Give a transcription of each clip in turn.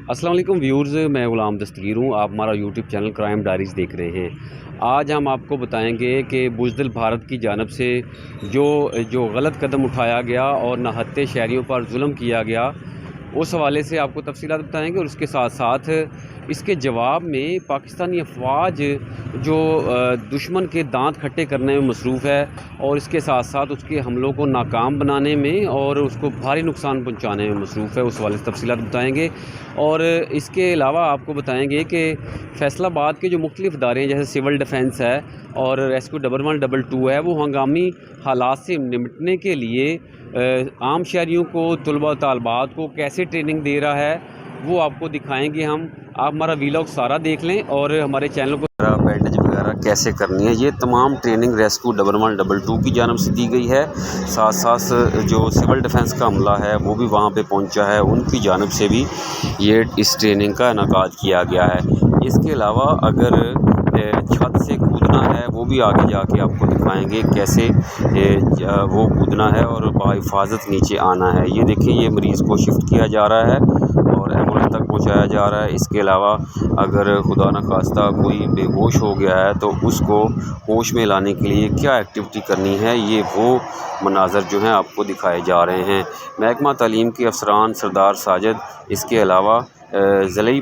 अस्सलाम वालेकुम व्यूअर्स, मैं ग़ुलाम दस्तगीर हूँ। आप हमारा यूट्यूब चैनल क्राइम डायरीज़ देख रहे हैं। आज हम आपको बताएंगे कि बुज़दिल भारत की जानिब से जो गलत कदम उठाया गया और नहत्ते शहरियों पर जुल्म किया गया, उस हवाले से आपको तफ़सीलात बताएंगे। और इसके साथ साथ इसके जवाब में पाकिस्तानी अफवाज जो दुश्मन के दांत खट्टे करने में मसरूफ़ है और इसके साथ साथ उसके हमलों को नाकाम बनाने में और उसको भारी नुकसान पहुंचाने में मसरूफ़ है, उस वाले से तफ़सीलात बताएंगे। और इसके अलावा आपको बताएंगे कि फैसलाबाद के जो मुख्तलिफ़ इदारे हैं, जैसे सिविल डिफेंस है और रेस्क्यू 1112 है, वो हंगामी हालात से निपटने के लिए आम शहरियों को, तलबा तालबात को कैसे ट्रेनिंग दे रहा है, वो आपको दिखाएंगे हम। आप हमारा वीलॉग सारा देख लें और हमारे चैनल को बैंडेज वगैरह कैसे करनी है, ये तमाम ट्रेनिंग रेस्क्यू 1112 की जानिब से दी गई है। साथ साथ जो सिविल डिफेंस का अमला है वो भी वहाँ पे पहुँचा है, उनकी जानिब से भी ये इस ट्रेनिंग का इनेकाद किया गया है। इसके अलावा अगर छत से कूदना है, वो भी आगे जाके आपको दिखाएंगे कैसे वो कूदना है और बाहिफाजत नीचे आना है। ये देखिए, ये मरीज़ को शिफ्ट किया जा रहा है और एम्बुलेंस तक पहुंचाया जा रहा है। इसके अलावा अगर खुदा न खास्ता कोई बेहोश हो गया है तो उसको होश में लाने के लिए क्या एक्टिविटी करनी है, ये वो मनाज़र जो हैं आपको दिखाए जा रहे हैं। महकमा तालीम के अफसरान सरदार साजिद, इसके अलावा ज़िले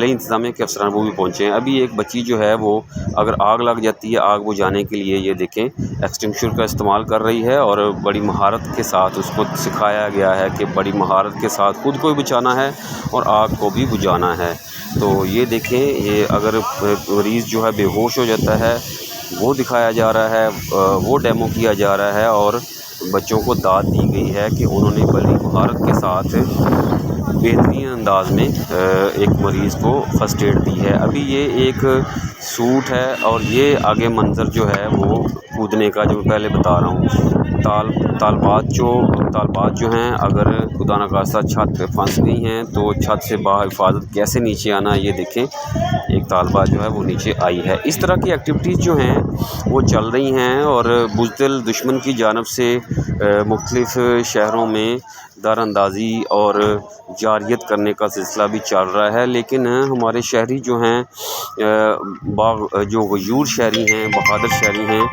इंतज़ामिया के अफसरान वो भी पहुँचे हैं। अभी एक बच्ची जो है वो अगर आग लग जाती है, आग बुझाने के लिए ये देखें एक्सटिंग्विशर का इस्तेमाल कर रही है और बड़ी महारत के साथ उसको सिखाया गया है कि बड़ी महारत के साथ खुद को भी बचाना है और आग को भी बुझाना है। तो ये देखें, ये अगर मरीज़ जो है बेहोश हो जाता है, वो दिखाया जा रहा है, वो डेमो किया जा रहा है और बच्चों को दाद दी गई है कि उन्होंने बड़ी महारत के साथ बेहतरीन अंदाज में एक मरीज़ को फ़र्स्ट एड दी है। अभी ये एक सूट है और ये आगे मंज़र जो है वो कूदने का, जो मैं पहले बता रहा हूँ। तालबात जो हैं, अगर खुदा न खास्ता छत पे फंस गई हैं तो छत से बाहिफाजत कैसे नीचे आना, ये देखें एक तालबा जो है वो नीचे आई है। इस तरह की एक्टिविटीज़ जो हैं वो चल रही हैं और बुज़दिल दुश्मन की जानिब से मुख्तलिफ़ शहरों में दरअंदाज़ी और जारियत करने का सिलसिला भी चल रहा है। लेकिन हमारे शहरी जो हैं, जो गयूर शहरी हैं, बहादुर शहरी हैं,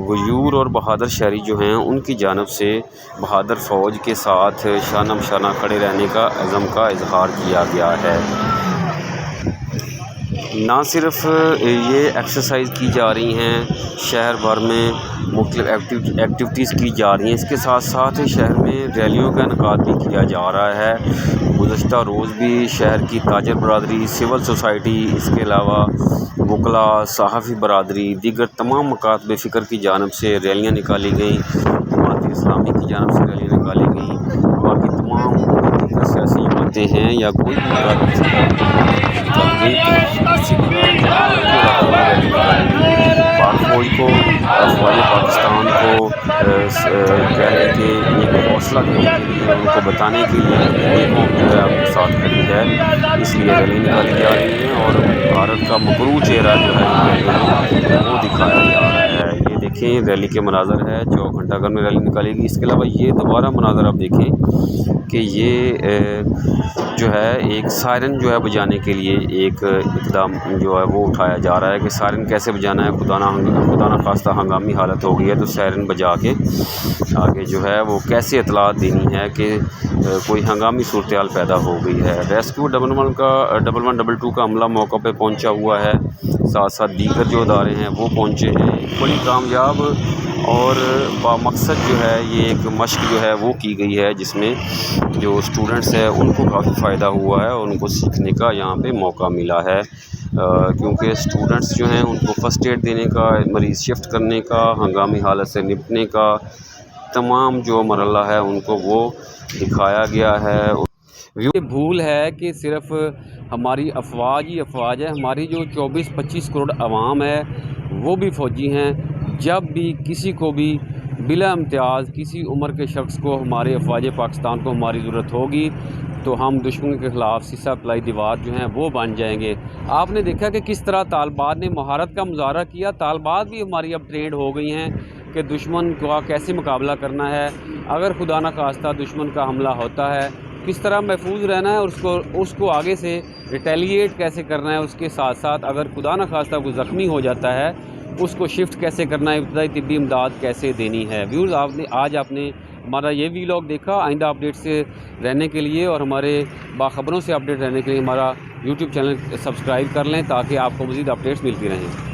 गयूर और बहादुर शहरी जो हैं, उनकी जानिब से बहादुर फ़ौज के साथ शाना बशाना खड़े रहने का अज़म का इज़हार किया गया है। ना सिर्फ ये एक्सरसाइज की जा रही हैं, शहर भर में मुख्तलिफ़ एक्टिविटीज़ की जा रही हैं, इसके साथ साथ शहर में रैलियों का इनेकाद भी किया जा रहा है। गुज़श्ता रोज़ भी शहर की ताजर बरादरी, सिविल सोसाइटी, इसके अलावा वकला, सहाफ़ी बरादरी, दीगर तमाम मकातब फ़िक्र की जानिब से रैलियाँ निकाली गईं। जमात इस्लामी की जानिब से रैलियाँ निकाली गईं। बाकी तमाम सियासी जमातें हैं या कोई फौज को, अफवाज पाकिस्तान को कह रहे थे, एक हौसला देने के लिए, उनको बताने के लिए ये कौम जो है आपके साथ खड़ी है, इसलिए रैली निकाली जा रही है और भारत का मकरूर चेहरा जो है वो दिखाया जा रहा है। ये देखें, रैली के मनाज़र है जो घंटाघर में रैली निकालेगी। इसके अलावा ये दोबारा मनाज़र आप देखें कि ये जो है एक सायरन जो है बजाने के लिए एक इक़दाम जो है वो उठाया जा रहा है कि सायरन कैसे बजाना है। खुदा न खास्ता हंगामी हालत हो गई है तो सायरन बजा के आगे जो है वो कैसे इतलात देनी है कि कोई हंगामी सूरत हाल पैदा हो गई है। रेस्क्यू 1112 का अमला मौका पे पहुंचा हुआ है, साथ साथ दीगर जो अदारे हैं वो पहुंचे हैं। बड़ी कामयाब और बामकसद जो है ये एक मशक जो है वो की गई है, जिसमें जो स्टूडेंट्स हैं उनको काफ़ी फ़ायदा हुआ है और उनको सीखने का यहाँ पे मौका मिला है। क्योंकि स्टूडेंट्स जो हैं उनको फ़र्स्ट एड देने का, मरीज़ शिफ्ट करने का, हंगामी हालत से निपटने का तमाम जो मरहला है उनको वो दिखाया गया है। ये भूल है कि सिर्फ हमारी अफवाज ही अफवाज है, हमारी जो 24-25 करोड़ आवाम है वो भी फ़ौजी हैं। जब भी किसी को भी बिला इम्तियाज़ किसी उम्र के शख्स को हमारे अफवाज पाकिस्तान को हमारी ज़रूरत होगी तो हम दुश्मन के ख़िलाफ़ सीसा पलाई दीवार जो हैं वो बन जाएंगे। आपने देखा कि किस तरह तालिबान ने महारत का मुजाहरा किया। तालिबान भी हमारी अब ट्रेंड हो गई हैं कि दुश्मन का कैसे मुकाबला करना है, अगर खुदा न खास्ता दुश्मन का हमला होता है किस तरह महफूज रहना है और उसको आगे से रिटेलिएट कैसे करना है। उसके साथ साथ अगर खुदा न खास्ता कोई ज़ख्मी हो जाता है उसको शिफ्ट कैसे करना है, इब्तदाई तिब्बी इमदाद कैसे देनी है। व्यूज़ आज आपने हमारा ये वीलॉग देखा। आइंदा अपडेट से रहने के लिए और हमारे बाखबरों से अपडेट रहने के लिए हमारा यूट्यूब चैनल सब्सक्राइब कर लें ताकि आपको मज़ीद अपडेट्स मिलती रहें।